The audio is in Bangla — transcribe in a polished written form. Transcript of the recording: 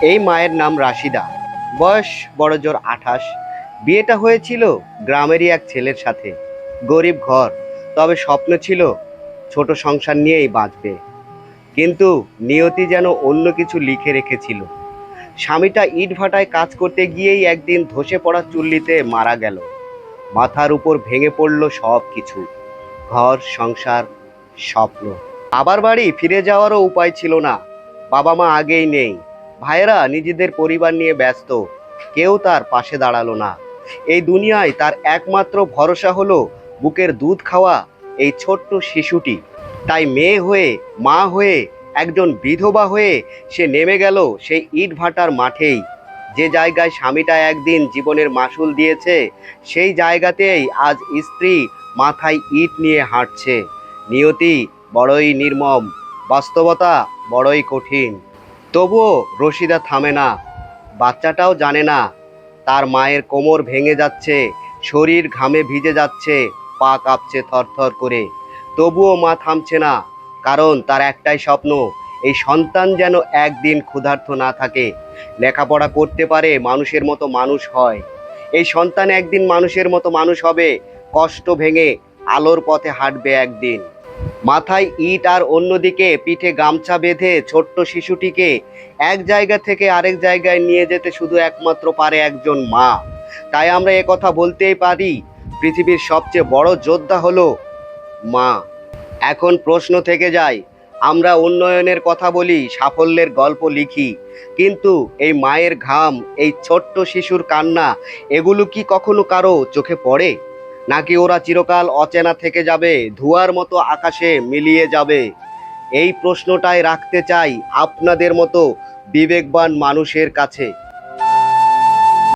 এই মায়ের নাম রাশিদা। বয়স বড়জোর 28। বিয়েটা হয়েছিল গ্রামেরই এক ছেলের সাথে। গরিব ঘর, তবে স্বপ্ন ছিল ছোট সংসার নিয়েই বাঁচবে। কিন্তু নিয়তি যেন অন্য কিছু লিখে রেখেছিল। স্বামীটা ইটভাটায় কাজ করতে গিয়েই একদিন ধসে পড়া চুল্লিতে মারা গেল। মাথার উপর ভেঙে পড়ল সব কিছু, ঘর সংসার স্বপ্ন। বাবার বাড়ি ফিরে যাওয়ারও উপায় ছিল না। বাবা মা আগেই নেই, ভাইয়েরা নিজেদের পরিবার নিয়ে ব্যস্ত, কেউ তার পাশে দাঁড়ালো না। এই দুনিয়ায় তার একমাত্র ভরসা হলো বুকের দুধ খাওয়া এই ছোট্ট শিশুটি। তাই মেয়ে হয়ে, মা হয়ে, একজন বিধবা হয়ে সে নেমে গেল সেই ইট ভাটার মাঠেই। যে জায়গায় স্বামীটা একদিন জীবনের মাসুল দিয়েছে, সেই জায়গাতেই আজ স্ত্রী মাথায় ইট নিয়ে হাঁটছে। নিয়তি বড়ই নির্মম, বাস্তবতা বড়ই কঠিন। তবুও রশিদা থামে না। বাচ্চাটাও জানে না তার মায়ের কোমর ভেঙে যাচ্ছে, শরীর ঘামে ভিজে যাচ্ছে, পা কাঁপছে থরথর করে। তবুও মা থামছে না, কারণ তার একটাই স্বপ্ন, এই সন্তান যেন একদিন ক্ষুধার্ত না থাকে, লেখাপড়া করতে পারে, মানুষের মতো মানুষ হয়। এই সন্তান একদিন মানুষের মতো মানুষ হবে, কষ্ট ভেঙে আলোর পথে হাঁটবে একদিন। মাথায় ইট আর অন্যদিকে পিঠে গামছা বেঁধে ছোট্ট শিশুটিকে এক জায়গা থেকে আরেক জায়গায় নিয়ে যেতে শুধু একমাত্র পারে একজন মা। তাই আমরা কথা বলতেই পারি, পৃথিবীর সবচেয়ে বড় যোদ্ধা হলো মা। এখন প্রশ্ন থেকে যায়, আমরা উন্নয়নের কথা বলি, সাফল্যের গল্প লিখি, কিন্তু এই মায়ের ঘাম, এই ছোট্ট শিশুর কান্না, এগুলো কি কখনো কারো চোখে পড়ে? নাকি ওরা চিরকাল অচেনা থেকে যাবে, ধোঁয়ার মতো আকাশে মিলিয়ে যাবে? এই প্রশ্নটাই রাখতে চাই আপনাদের মতো বিবেকবান মানুষের কাছে।